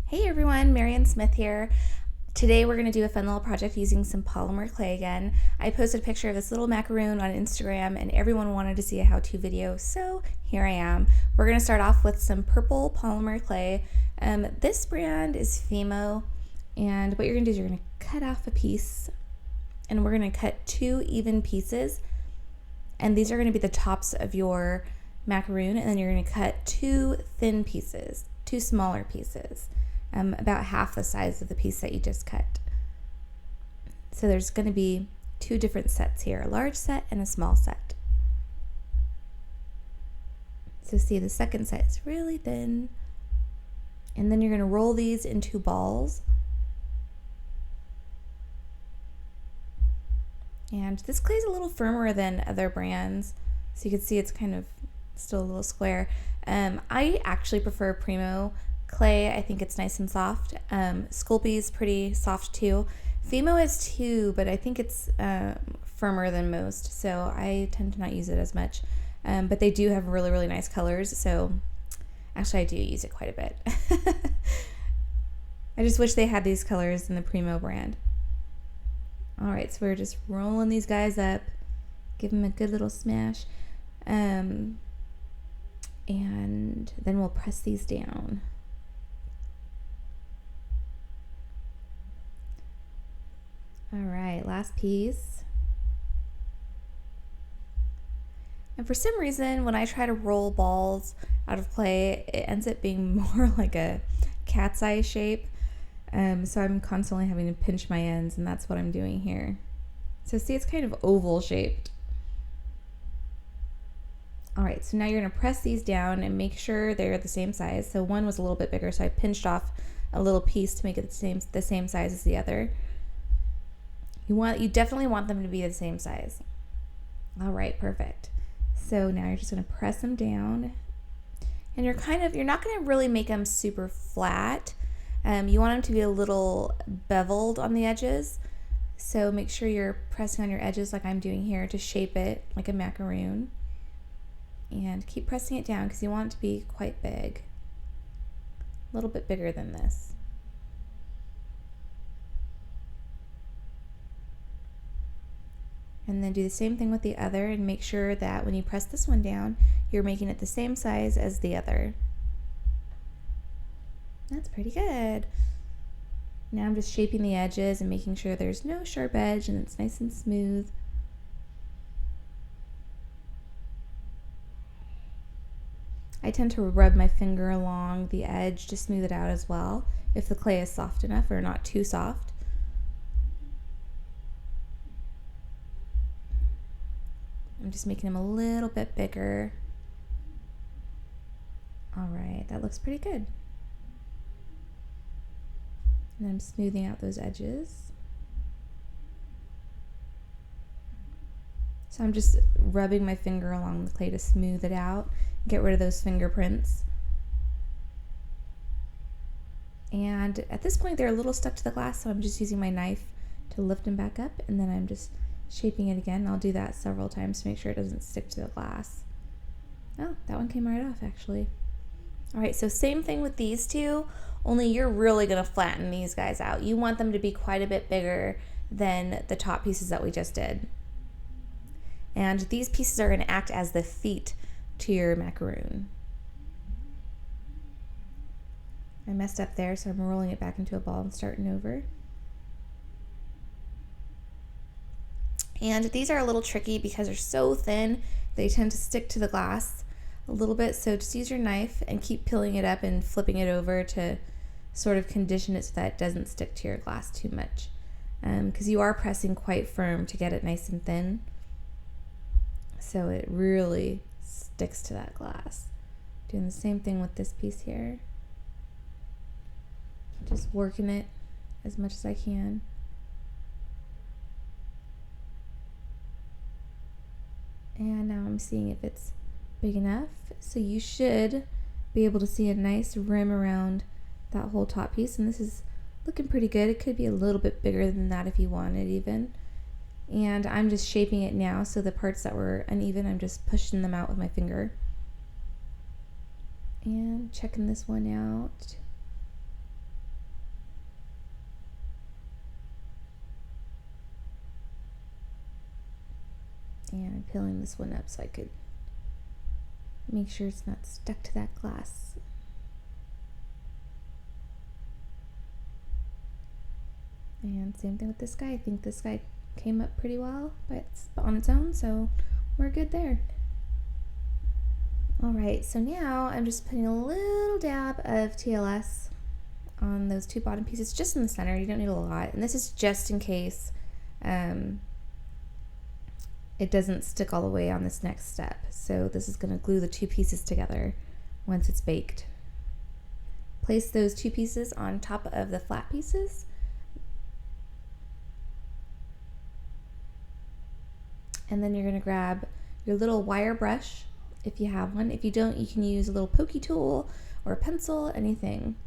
Hey everyone, Marion Smith here. Today we're going to do a fun little project using some polymer clay again. I posted a picture of this little macaroon on Instagram and everyone wanted to see a how-to video, so here I am. We're going to start off with some purple polymer clay. This brand is Fimo, and what you're going to do is you're going to cut off a piece and we're going to cut two even pieces, and these are going to be the tops of your macaroon, and then you're going to cut two thin pieces, two smaller pieces. About half the size of the piece that you just cut. So there's going to be two different sets here, a large set and a small set. So see, the second set is really thin, and then you're going to roll these into balls. And this clay is a little firmer than other brands, so you can see it's kind of still a little square. I actually prefer Primo clay. I think it's nice and soft. Sculpey is pretty soft too. Fimo is too, but I think it's firmer than most, so I tend to not use it as much. But they do have really, really nice colors, so actually I do use it quite a bit. I just wish they had these colors in the Primo brand. Alright, so we're just rolling these guys up, give them a good little smash, and then we'll press these down. Alright, last piece. And for some reason, when I try to roll balls out of clay, it ends up being more like a cat's eye shape. So I'm constantly having to pinch my ends, and that's what I'm doing here. So see, it's kind of oval shaped. Alright, so now you're going to press these down and make sure they're the same size. So one was a little bit bigger, so I pinched off a little piece to make it the same size as the other. You definitely want them to be the same size. All right, perfect. So now you're just going to press them down, and you're not going to really make them super flat. You want them to be a little beveled on the edges. So make sure you're pressing on your edges like I'm doing here to shape it like a macaroon. And keep pressing it down because you want it to be quite big. A little bit bigger than this. And then do the same thing with the other and make sure that when you press this one down, you're making it the same size as the other. That's pretty good. Now I'm just shaping the edges and making sure there's no sharp edge and it's nice and smooth. I tend to rub my finger along the edge to smooth it out as well, if the clay is soft enough or not too soft. I'm just making them a little bit bigger. All right, that looks pretty good. And I'm smoothing out those edges. So I'm just rubbing my finger along the clay to smooth it out, get rid of those fingerprints. And at this point they're a little stuck to the glass, so I'm just using my knife to lift them back up, and then I'm just shaping it again. I'll do that several times to make sure it doesn't stick to the glass. Oh, that one came right off actually. Alright, so same thing with these two, only you're really going to flatten these guys out. You want them to be quite a bit bigger than the top pieces that we just did. And these pieces are going to act as the feet to your macaroon. I messed up there, so I'm rolling it back into a ball and starting over. And these are a little tricky because they're so thin, they tend to stick to the glass a little bit. So just use your knife and keep peeling it up and flipping it over to sort of condition it so that it doesn't stick to your glass too much. Because you are pressing quite firm to get it nice and thin. So it really sticks to that glass. Doing the same thing with this piece here. Just working it as much as I can. And now I'm seeing if it's big enough. So you should be able to see a nice rim around that whole top piece. And this is looking pretty good. It could be a little bit bigger than that if you wanted even. And I'm just shaping it now, so the parts that were uneven, I'm just pushing them out with my finger. And checking this one out. And I'm peeling this one up so I could make sure it's not stuck to that glass. And same thing with this guy. I think this guy came up pretty well, but it's on its own, so we're good there. Alright, so now I'm just putting a little dab of TLS on those two bottom pieces, just in the center. You don't need a lot. And this is just in case it doesn't stick all the way on this next step. So this is going to glue the two pieces together once it's baked. Place those two pieces on top of the flat pieces. And then you're going to grab your little wire brush if you have one. If you don't, you can use a little pokey tool or a pencil, anything.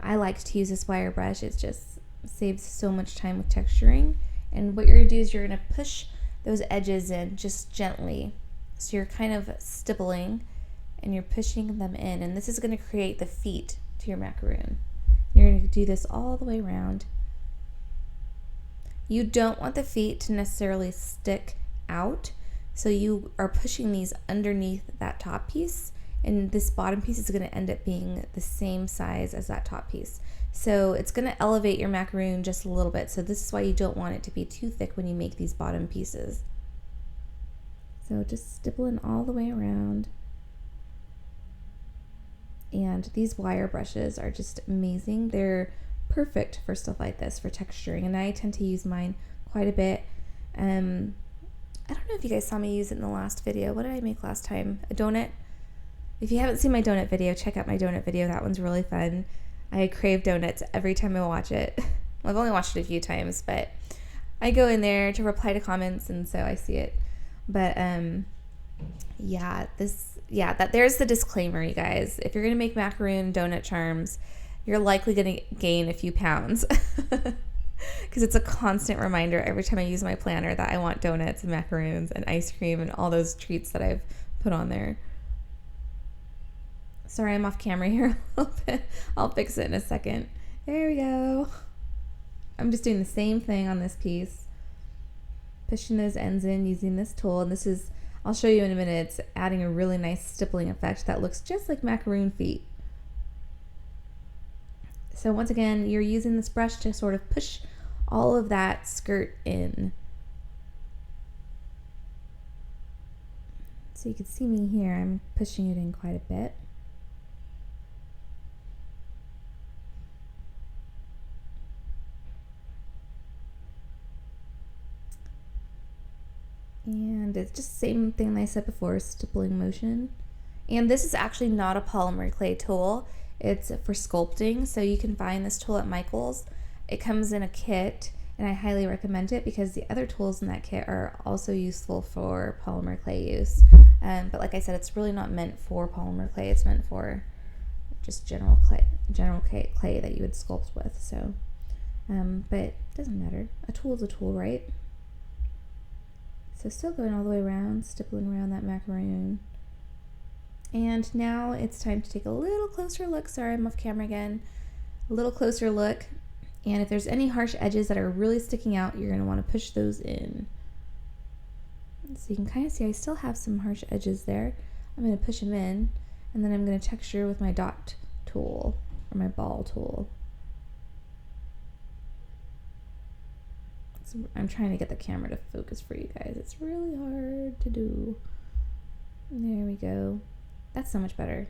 I like to use this wire brush. It just saves so much time with texturing. And what you're going to do is you're going to push those edges in just gently. So you're kind of stippling and you're pushing them in. And this is going to create the feet to your macaroon. You're going to do this all the way around. You don't want the feet to necessarily stick out, so you are pushing these underneath that top piece, and this bottom piece is going to end up being the same size as that top piece. So it's going to elevate your macaroon just a little bit, so this is why you don't want it to be too thick when you make these bottom pieces. So just stippling all the way around. And these wire brushes are just amazing. They're perfect for stuff like this, for texturing, and I tend to use mine quite a bit. I don't know if you guys saw me use it in the last video. What did I make last time? A donut? If you haven't seen my donut video, check out my donut video. That one's really fun. I crave donuts every time I watch it. Well, I've only watched it a few times, but I go in there to reply to comments, and so I see it. But there's the disclaimer, you guys. If you're gonna make macaroon donut charms, you're likely going to gain a few pounds because it's a constant reminder every time I use my planner that I want donuts and macaroons and ice cream and all those treats that I've put on there. Sorry, I'm off camera here a little bit. I'll fix it in a second. There we go. I'm just doing the same thing on this piece, pushing those ends in using this tool. And this is, I'll show you in a minute, it's adding a really nice stippling effect that looks just like macaroon feet. So once again, you're using this brush to sort of push all of that skirt in. So you can see me here, I'm pushing it in quite a bit. And it's just the same thing I said before, stippling motion. And this is actually not a polymer clay tool. It's for sculpting, so you can find this tool at Michael's. It comes in a kit, and I highly recommend it because the other tools in that kit are also useful for polymer clay use. But like I said, it's really not meant for polymer clay. It's meant for just general clay that you would sculpt with. So, but it doesn't matter. A tool is a tool, right? So still going all the way around, stippling around that macaroon. And now it's time to take a little closer look. Sorry, I'm off camera again. A little closer look. And if there's any harsh edges that are really sticking out, you're going to want to push those in. So you can kind of see I still have some harsh edges there. I'm going to push them in, and then I'm going to texture with my dot tool or my ball tool. So I'm trying to get the camera to focus for you guys. It's really hard to do. There we go. That's so much better.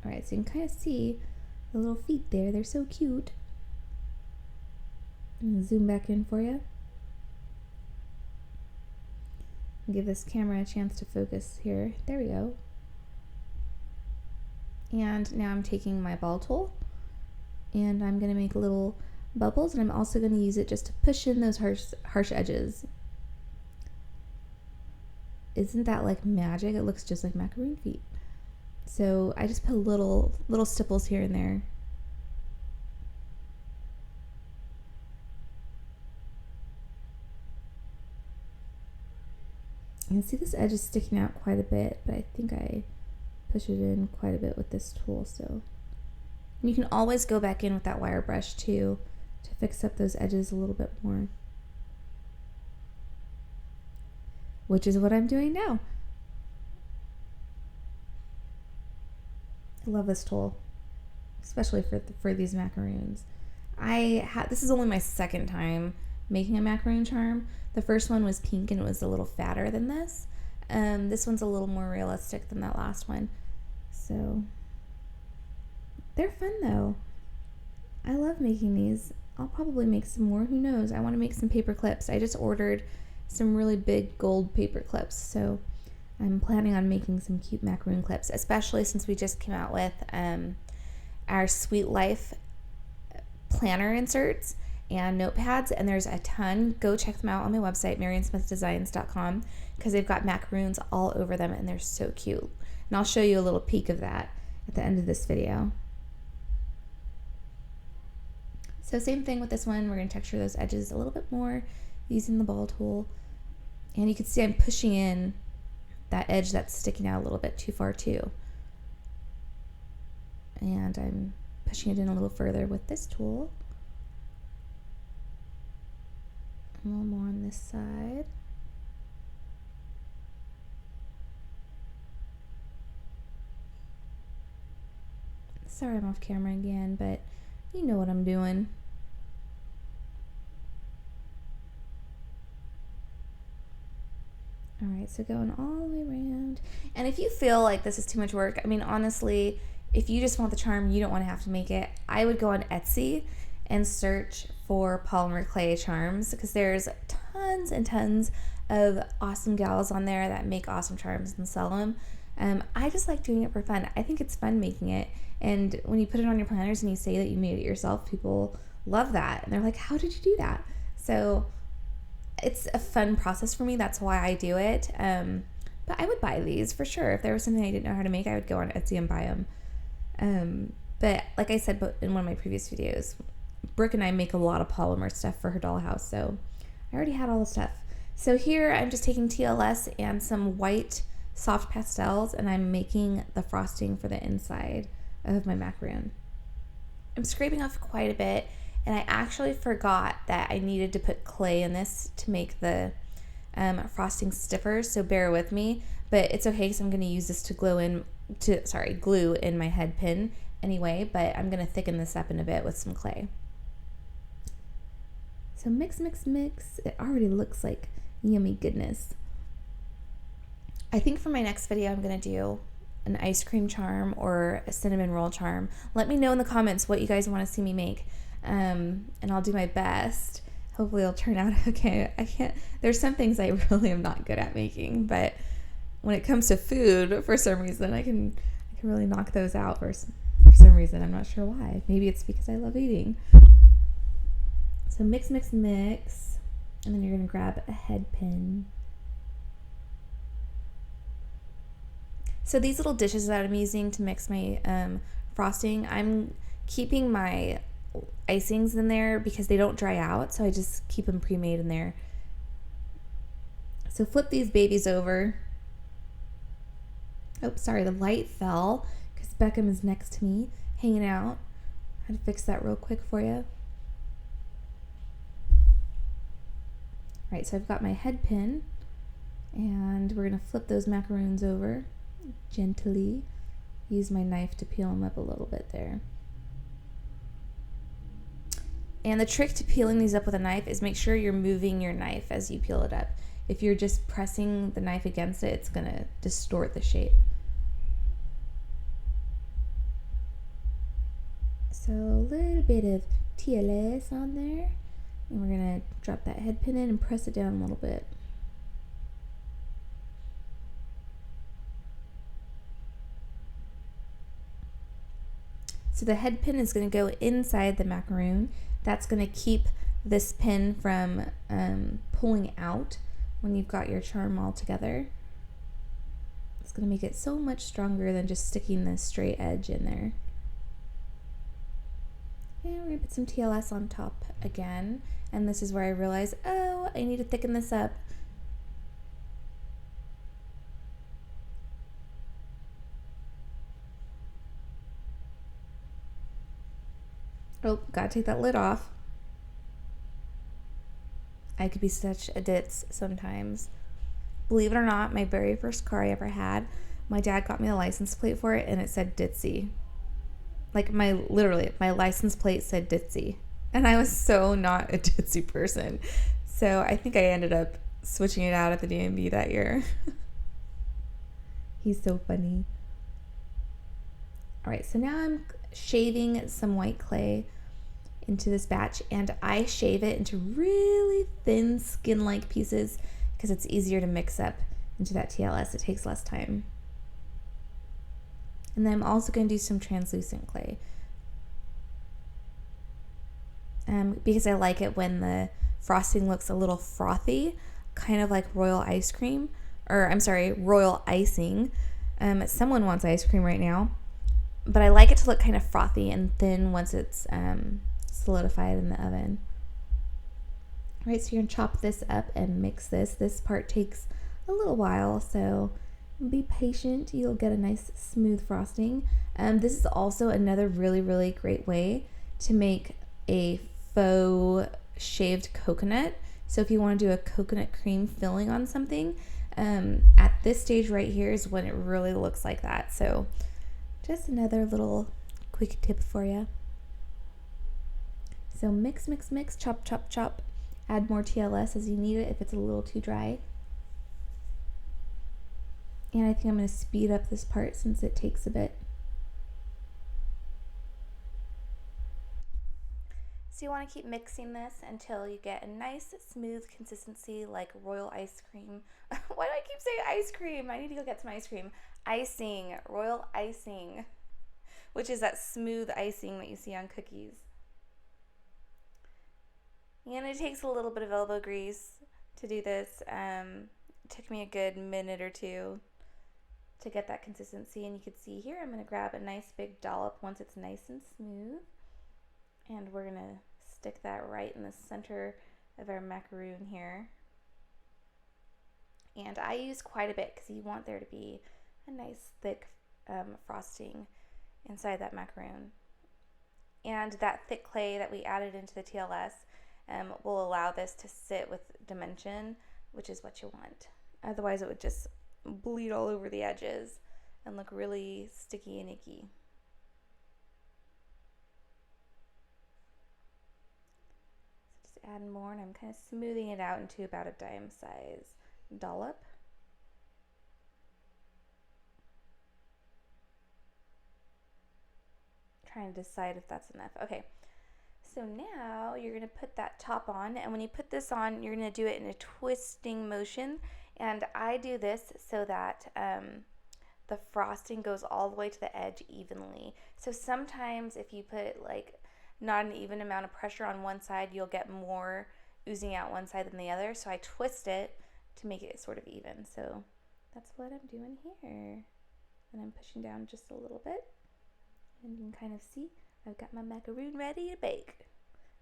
Alright, so you can kind of see the little feet there. They're so cute. I'm going to zoom back in for you. Give this camera a chance to focus here. There we go. And now I'm taking my ball tool, and I'm going to make little bubbles, and I'm also going to use it just to push in those harsh edges. Isn't that like magic? It looks just like macaroon feet. So I just put little stipples here and there. You can see this edge is sticking out quite a bit, but I think I push it in quite a bit with this tool still. And you can always go back in with that wire brush too to fix up those edges a little bit more. which is what I'm doing now. I love this tool, especially for these macaroons. This is only my second time making a macaron charm. The first one was pink and it was a little fatter than this. This one's a little more realistic than that last one. So they're fun though. I love making these. I'll probably make some more, who knows. I want to make some paper clips. I just ordered some really big gold paper clips, so I'm planning on making some cute macaroon clips, especially since we just came out with our Sweet Life planner inserts and notepads, and there's a ton. Go check them out on my website, marionsmithdesigns.com, because they've got macaroons all over them and they're so cute. And I'll show you a little peek of that at the end of this video. So same thing with this one. We're going to texture those edges a little bit more using the ball tool. And you can see I'm pushing in that edge that's sticking out a little bit too far too. And I'm pushing it in a little further with this tool. A little more on this side. Sorry I'm off camera again, but you know what I'm doing. Alright, so going all the way around. And if you feel like this is too much work, I mean, honestly, if you just want the charm, you don't want to have to make it, I would go on Etsy and search for polymer clay charms, because there's tons and tons of awesome gals on there that make awesome charms and sell them. I just like doing it for fun. I think it's fun making it, and when you put it on your planners and you say that you made it yourself, people love that, and they're like, how did you do that? So it's a fun process for me. That's why I do it. But I would buy these for sure. If there was something I didn't know how to make, I would go on Etsy and buy them. But like I said in one of my previous videos, Brooke and I make a lot of polymer stuff for her dollhouse, so I already had all the stuff. So here I'm just taking TLS and some white soft pastels, and I'm making the frosting for the inside of my macaroon. I'm scraping off quite a bit, and I actually forgot that I needed to put clay in this to make the frosting stiffer, so bear with me. But it's okay, because I'm going to use this to glue in my head pin anyway, but I'm going to thicken this up in a bit with some clay. So mix, mix, mix. It already looks like yummy goodness. I think for my next video I'm going to do an ice cream charm or a cinnamon roll charm. Let me know in the comments what you guys want to see me make, and I'll do my best. Hopefully it'll turn out okay. There's some things I really am not good at making, but when it comes to food, for some reason, I can really knock those out for some reason. I'm not sure why. Maybe it's because I love eating. So mix, mix, mix, and then you're going to grab a head pin. So these little dishes that I'm using to mix my frosting, I'm keeping my icings in there because they don't dry out, so I just keep them pre-made in there. So flip these babies over. Oh, sorry, the light fell because Beckham is next to me hanging out. I had to fix that real quick for you. Right, so I've got my head pin, and we're going to flip those macaroons over gently. Use my knife to peel them up a little bit there. And the trick to peeling these up with a knife is make sure you're moving your knife as you peel it up. If you're just pressing the knife against it, it's going to distort the shape. So a little bit of TLS on there. And we're going to drop that head pin in and press it down a little bit. So the head pin is going to go inside the macaroon. That's going to keep this pin from pulling out when you've got your charm all together. It's going to make it so much stronger than just sticking the straight edge in there. And we're going to put some TLS on top again. And this is where I realize, oh, I need to thicken this up. Oh, gotta take that lid off. I could be such a ditz sometimes. Believe it or not, my very first car I ever had, my dad got me the license plate for it and it said Ditzy. Like my license plate said Ditzy. And I was so not a Ditzy person. So I think I ended up switching it out at the DMV that year. He's so funny. All right, so now I'm shaving some white clay into this batch, and I shave it into really thin skin-like pieces because it's easier to mix up into that TLS. It takes less time. And then I'm also going to do some translucent clay because I like it when the frosting looks a little frothy, kind of like royal ice cream, or I'm sorry, royal icing. Someone wants ice cream right now, but I like it to look kind of frothy and thin once it's solidified in the oven. All right, so you're gonna chop this up and mix this. This part takes a little while, so be patient. You'll get a nice smooth frosting. This is also another really, really great way to make a faux shaved coconut. So if you want to do a coconut cream filling on something, at this stage right here is when it really looks like that. So just another little quick tip for you. So mix, mix, mix, chop, chop, chop. Add more TLS as you need it if it's a little too dry. And I think I'm going to speed up this part since it takes a bit. So you want to keep mixing this until you get a nice smooth consistency like royal ice cream. Why do I keep saying ice cream? I need to go get some ice cream. Icing, royal icing, which is that smooth icing that you see on cookies. And it takes a little bit of elbow grease to do this. It took me a good minute or two to get that consistency. And you can see here, I'm going to grab a nice big dollop once it's nice and smooth. And we're going to stick that right in the center of our macaroon here. And I use quite a bit because you want there to be a nice thick frosting inside that macaroon. And that thick clay that we added into the TLS will allow this to sit with dimension, which is what you want. Otherwise it would just bleed all over the edges and look really sticky and icky. So just add more, and I'm kind of smoothing it out into about a dime size dollop. Trying to decide if that's enough. Okay. So now you're going to put that top on, and when you put this on, you're going to do it in a twisting motion, and I do this so that the frosting goes all the way to the edge evenly. So sometimes if you put like not an even amount of pressure on one side, you'll get more oozing out one side than the other, so I twist it to make it sort of even. So that's what I'm doing here, and I'm pushing down just a little bit, and you can kind of see I've got my macaroon ready to bake.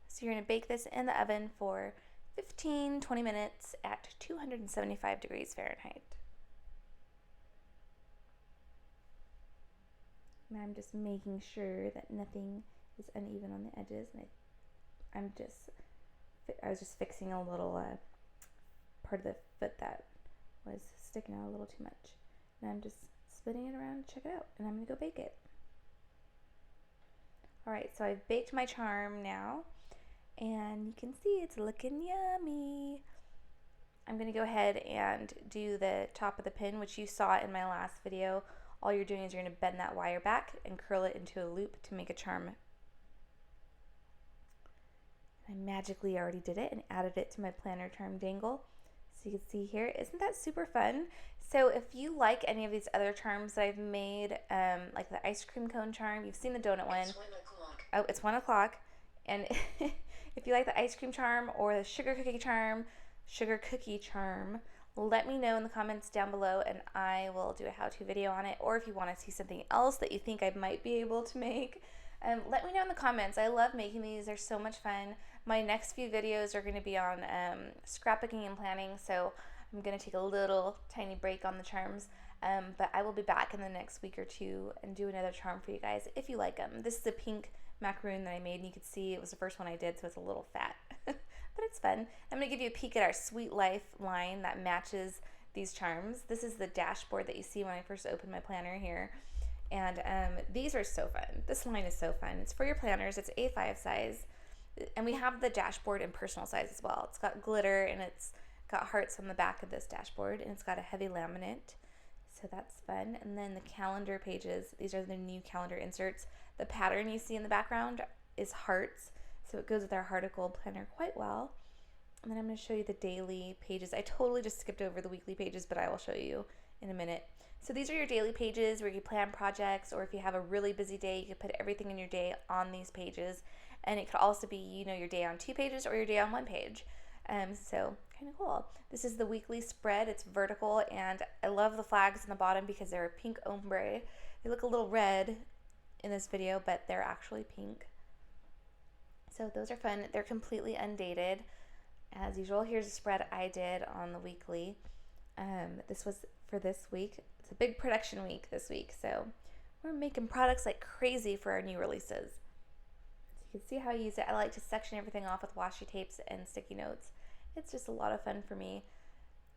So you're going to bake this in the oven for 15-20 minutes at 275 degrees Fahrenheit. And I'm just making sure that nothing is uneven on the edges. And I was just fixing a little part of the foot that was sticking out a little too much. And I'm just spinning it around to check it out. And I'm going to go bake it. Alright, so I've baked my charm now, and you can see it's looking yummy. I'm going to go ahead and do the top of the pin, which you saw in my last video. All you're doing is you're going to bend that wire back and curl it into a loop to make a charm. I magically already did it and added it to my planner charm dangle. So you can see here, isn't that super fun? So if you like any of these other charms that I've made, like the ice cream cone charm, you've seen the donut one. It's 1 o'clock. Oh, it's 1 o'clock. And if you like the ice cream charm or the sugar cookie charm, let me know in the comments down below, and I will do a how-to video on it. Or if you want to see something else that you think I might be able to make, let me know in the comments. I love making these. They're so much fun. My next few videos are going to be on scrapbooking and planning, so I'm going to take a little tiny break on the charms, but I will be back in the next week or two and do another charm for you guys if you like them. This is a pink macaroon that I made, and you can see it was the first one I did, so it's a little fat, but it's fun. I'm going to give you a peek at our Sweet Life line that matches these charms. This is the dashboard that you see when I first opened my planner here. And these are so fun. This line is so fun. It's for your planners. It's A5 size. And we have the dashboard in personal size as well. It's got glitter and it's got hearts on the back of this dashboard, and it's got a heavy laminate. So that's fun. And then the calendar pages. These are the new calendar inserts. The pattern you see in the background is hearts. So it goes with our Heart of Gold planner quite well. And then I'm going to show you the daily pages. I totally just skipped over the weekly pages, but I will show you in a minute. So these are your daily pages where you plan projects, or if you have a really busy day, you can put everything in your day on these pages. And it could also be, your day on 2 pages or your day on 1 page. So kind of cool. This is the weekly spread. It's vertical, and I love the flags on the bottom because they're a pink ombre. They look a little red in this video, but they're actually pink. So those are fun. They're completely undated. As usual, here's a spread I did on the weekly. This was for this week. It's a big production week this week, so we're making products like crazy for our new releases. So you can see how I use it. I like to section everything off with washi tapes and sticky notes. It's just a lot of fun for me.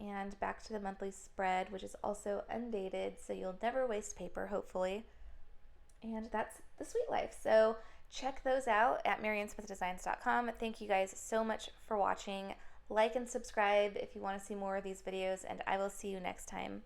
And back to the monthly spread, which is also undated, so you'll never waste paper, hopefully. And that's the Sweet Life. So check those out at marionsmithdesigns.com. Thank you guys so much for watching. Like and subscribe if you want to see more of these videos, and I will see you next time.